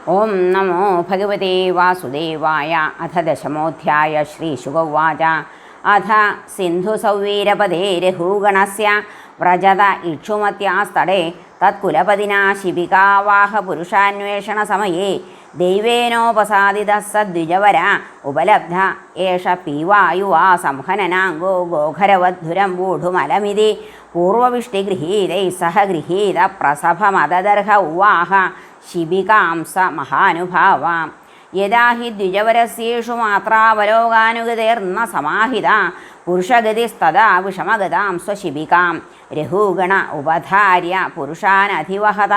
ഓം നമോ ഭഗവതേ വാസുദേവായ. അഥ ദശമോധ്യായ. ശ്രീശുക ഉവാച. അഥ സിന്ധുസൗവീരപദേ രഘൂഗണസ്യ വ്രജത ഇക്ഷുമത്യാസ്തടേ തത്കുലപതിനാ ശിബികാവാഹ പുരുഷാന്വേഷണസമയേ ദൈവേനോപസാദിതഃ സദ്വിജവര ഉപലബ്ധ ഏഷ പീവായുവാ സംഹനനാംഗോ ഗോഘരവദ്ധുരം വൂഢുമലമിതി പൂർവവിഷ്ടിഗൃഹീതൈ സഹ ഗൃഹീത പ്രസഭമദദർഹ ഉവാഹ ശിബികാം സ മഹാനുഭാവാം. യദാ ഹി ദ്വിജവരസ്യേഷു മാത്രാവലോകാനുഗതേർന്ന സമാഹിത പുരുഷഗതിസ്തദാ വിഷമഗതാം സ്വശിബികാം രഘൂഗണ ഉപധാര്യ പുരുഷാനധിവഹത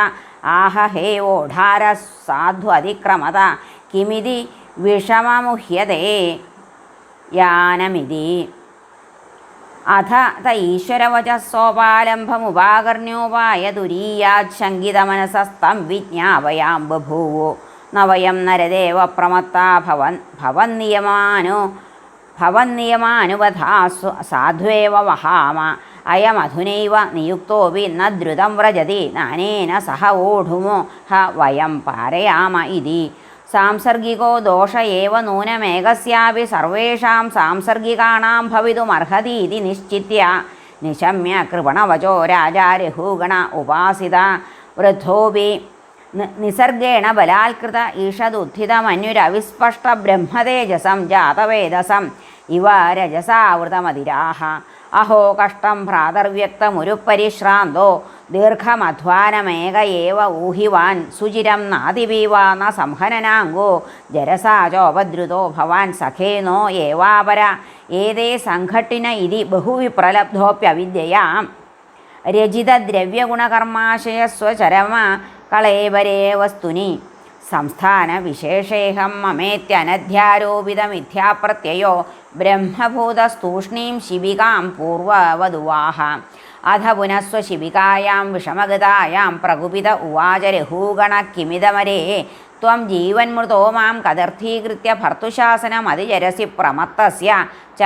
ആഹ ഹേ ഓഢാര സാധു അതിക്രമത കിമിതി വിഷമമുഹ്യതേ യാനമിതി. അഥ ത ഈശ്വരവചസ്സോപാലംബമുപാകർണ്യോപായ തുരീയാശങ്കിതമനസസ്തം വിജ്ഞാപയാം ബഭൂവോ ന വയം നരദേവ പ്രമത്താ ഭവന്നിയമാനുവധാ സാധ്വേവ വഹാമ അയമധുനൈവ നിയുക്തോപി ന ദ്രുതം വ്രജതി നാനേന സഹ ഓഢുമോ ഹ വയം പാരയാമ ഇതി. സാംസർഗികോ ദോഷ ഏവ നൂനമേകസ്യാപി സർവേഷാം സാംസർഗികാണാം ഭവിതുമർഹതീതി നിശ്ചിത്യ നിശമ്യ കൃപണവചോ രാജാ രഘൂഗണ ഉപാസിത വൃദ്ധോപി നിസർഗേണ ബലാത്കൃത ഈഷദുത്ഥിതമന്യുരവിസ്പഷ്ട ബ്രഹ്മതേജസം ജാതവേദസം ഇവ രജസാവൃതമതിരാഹ. അഹോ കഷ്ടം ഭ്രാതർവ്യക്തമുരുപരിശ്രാന്തോ ദീർഘമധ്വാനമേക ഏവ ഊഹിവാൻ സുചിരം നാദിപീവ ന സംഹനനാംഗോ ജരസാ ചോപദ്രുതോ ഭവാൻ സഖേനോ ഏവാപര ഏതേ സംഘട്ടിന ഇതി ബഹുവിപ്രലബ്ധോപ്യവിദ്യയാ രചിതദ്രവ്യഗുണകർമാശയസ്വചരമ കളേബരേ വസ്തുനി സംസ്ഥാനവിശേഷേഹം മമേത്യനധ്യാരോപിതമിഥ്യാപ്രത്യയോ ബ്രഹ്മഭൂതസ്തൂഷ്ണീം ശിബികാം പൂർവവധുവാഹ. അധ പുനഃസ്വശിബികായാം വിഷമഗതായാം പ്രകുപിത ഉവാച രഘൂഗണ കിമിതമരേ ത്വം ജീവന്മൃതോ മാം കദർത്ഥീകൃത്യ ഭർത്തുശാസനമതിചരസി പ്രമത്തസ്യ ച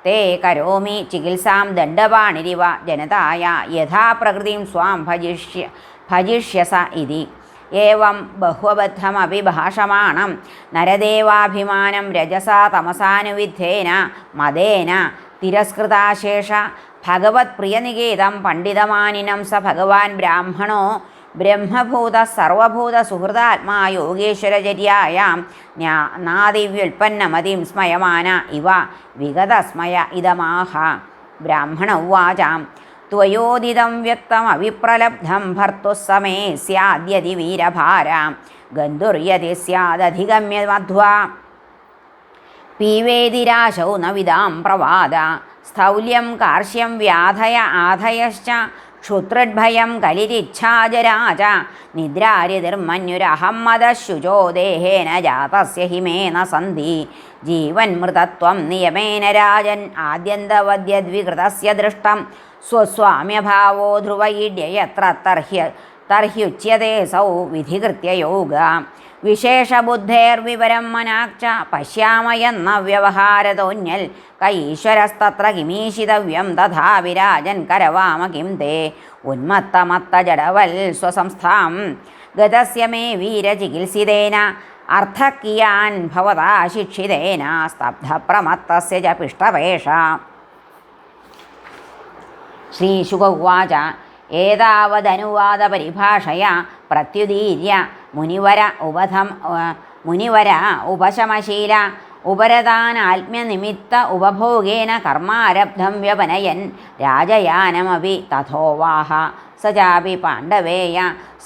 തേ കരോമി ചികിത്സാം ദണ്ഡപാണിരിവ ജനതായ യഥാ പ്രകൃതിം സ്വാം ഭജിഷ്യസ ഇതി. ഏവം ബഹ്വബദ്ധമപി ഭാഷമാണം നരദേവാഭിമാനം രജസാ തമസാനുവിദ്ധേന മദേന തിരസ്കൃതാശേഷ ഭഗവത് പ്രിയനികേതം പണ്ഡിതമാനിനം സ ഭഗവാൻ ബ്രാഹ്മണോ ബ്രഹ്മഭൂത സർവഭൂത സുഹൃതാത്മാ യോഗേശ്വരചര്യായാം നാദിവ്യുൽപ്പന്നമതിം സ്മയമാന ഇവ വിഗതസ്മയ ഇദമാഹ. ബ്രാഹ്മണ ഉവാചാം. ത്വയോദിതം വ്യക്തമവിപ്രലബ്ധം ഭർത്തുഃ സമേ സ്യാദ്യതി വീരഭാരാം ഗന്ധുര്യതി സ്യാദധിഗമ്യ മധ്വാ പീവേതിരാശൗ ന വിദാം പ്രവാദ സ്ഥൗല്യം കാർശ്യം വ്യാധയ ആധയശ്ച ക്ഷുത്രഭയം കലിരിച്ഛാജരാച നിദ്രാരിതിർമന്യുരഹം മദശുചോ ദേഹേന ജാതസ്യ ഹിമേ ന സന്ധി ജീവന്മൃതത്വം നിയമേന രാജൻ ആദ്യന്തവദ്യദ്വികൃതസ്യ ദൃഷ്ടം സ്വസ്വാമ്യഭാവോ ധ്രുവയിഡ്യയത്ര തർഹ്യുച്യത്തെ സൗ വിധികൃത്യ യോഗ വിശേഷബുദ്ധേർവിവരം മനാക്ച പശ്യാമയെന്ന വ്യവഹാരതോന്യൽ കൈശ്വരസ്തത്ര കിമീശിതവ്യം തഥാ വിരാജൻ കരവാമ കിം തേ ഉന്മത്തമത്തജടവൽ സ്വസംസ്ഥാം ഗതസ്യ മേ വീരചികിത്സിതേന അർത്ഥക്കിയാൻ ഭവതാ ശിക്ഷിതേന സ്തബ്ധപ്രമത്തസ്യ ച പിഷ്ടപേഷ. ശ്രീശുക ഉവാച. ഏതാവദനുവാദപരിഭാഷയാ പ്രത്യുദീര്യ മുനിവര ഉപശമശീല ഉപരതാനാത്മ്യനിമിത്ത ഉപഭോഗേന കർമാരബ്ധം വ്യപനയൻ രാജയാനമപി തഥോവാഹ. സ ചാപി പാണ്ഡവേയ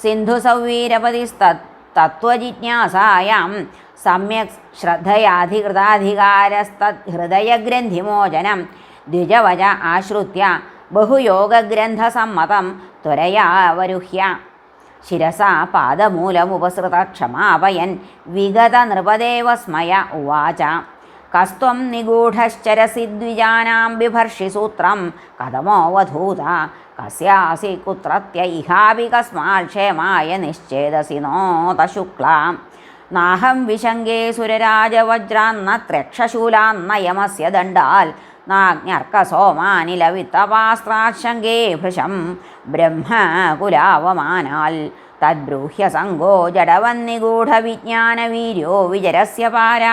സിന്ധുസൗവീരപതിസ്തത്വജിജ്ഞാസായാം സമ്യക് ശ്രദ്ധയാധികൃതാധികാരസ്തഹൃദയഗ്രന്ഥിമോചനം ദ്വിജവച ആശ്രിത്യ ബഹുയോഗഗ്രന്ഥസമ്മതം ത്വരയാവരുഹ്യ ശിരസാ പാദമൂലമുപസൃത ക്ഷമാപയൻ വിഗത നൃപദേവ സ്മയ ഉവാച. കസ്ത്വം നിഗൂഢശ്ചരസി ദ്വിജാനാം ബിഭർഷി സൂത്രം കഥമോവധൂത കസ്യാസി കുത്രത്യ ഇഹാപി കസ്മാൽ ക്ഷേമായ നിശ്ചേദസി നോത ശുക്ലാം നാഹം വിശങ്കേ സുരരാജവജ്രാന്ന ത്രക്ഷശൂലാന്ന യമസ്യ ദണ്ഡാൽ നാജ്ഞർക്കസോമാനിലവിത്തപാസ്ത്രാശങ്കേ ഭൃശം ബ്രഹ്മകുലാവമാനാൽ തദ്ബ്രൂഹ്യസംഗോ ജഡവന്നിഗൂഢവിജ്ഞാനവീര്യോ വിജരസ്യ പാര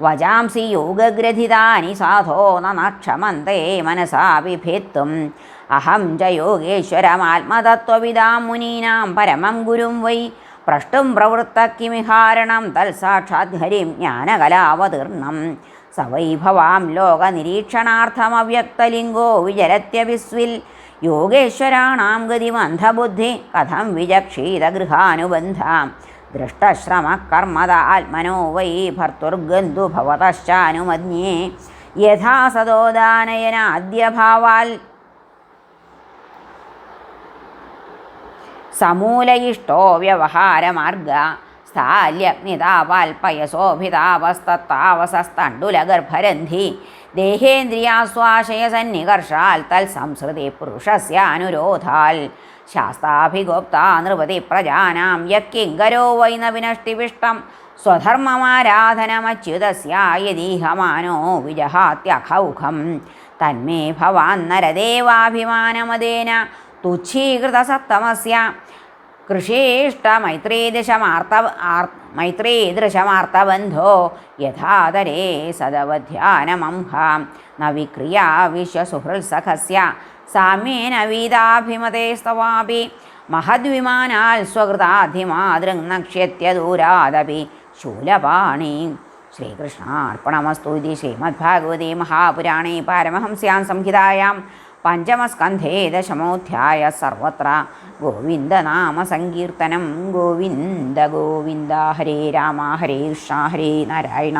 വജാംസി യോഗഗ്രഥിതാനി സാധോ നക്ഷമന്തേ മനസാ വിഭേത്തും അഹം ച യോഗേശ്വരമാത്മതത്വവിദാം മുനീനാം പരമം ഗുരും വൈ പ്രഷ്ടും പ്രവൃത്ത കിമിഹാരണം തൽസാക്ഷാദ്ഹരിം ജ്ഞാനകലാവതീർണം സവൈഭവാം ലോകനിരീക്ഷണാർത്ഥമവ്യക്തലിംഗോ വിചരത്യവിസ്വിൽ യോഗേശ്വരാണാം ഗതിമന്ധബുദ്ധി കഥം വിജക്ഷീതഗൃഹാനുബന്ധാം ദൃഷ്ടശ്രമകർമ്മദ ആത്മനോ വൈ ഭർത്തുർഗന്ധു ഭവതശ്ചാനുമന്യേ യഥാ സദോദാനയനാദ്യഭാവാൽ സമൂലയിഷ്ടോ വ്യവഹാരമാർഗ സ്ഥാല്യഗ്നിതാവാൽപയസോഭിതാവസ്തത്താവസസ്തണ്ഡുലഗർഭരന്ധി ദേഹേന്ദ്രിയാസ്വാശയസന്നികർഷാൽ തൽസംസൃതി പുരുഷസ്യാനുരോധാൽ ശാസ്താഭിഗോപ്താ നൃപതി പ്രജാനാം യക്കിങ്കരോ വൈ ന വിനഷ്ടിവിഷ്ടം സ്വധർമ്മമാരാധനമച്യുതസ്യ യദീഹമാനോ വിജഹാത്യഖൗഖം തന്മേ ഭവാൻ നരദേവാഭിമാനമദേന തുച്ഛീകൃതസത്തമസ്യ മൈത്രീദൃശമാർത്തബന്ധോ യഥാതരേ സദവധ്യാനമംഹാം ന വിക്രിയാ വിശ്വസുഹൃത്സഖസ്യ സാമ്യേന വീതാഭിമതേസ്തവാപി മഹദ്വിമാനാൽ സ്വകൃതാധിമാതൃങ്നക്ഷ്യത്യദൂരാദപി ശൂലപാണി. ശ്രീകൃഷ്ണാർപ്പണമസ്തു. ഇതി ശ്രീമദ്ഭാഗവതേ മഹാപുരാണേ പാരമഹംസ്യാം സംഹിതായാം പഞ്ചമസ്കന്ധേ ദശമോധ്യായ. സർവത്ര ഗോവിന്ദനാമസങ്കീർത്തനം. ഗോവിന്ദ ഗോവിന്ദ. ഹരേ രാമ ഹരേ കൃഷ്ണ ഹരേ നാരായണ.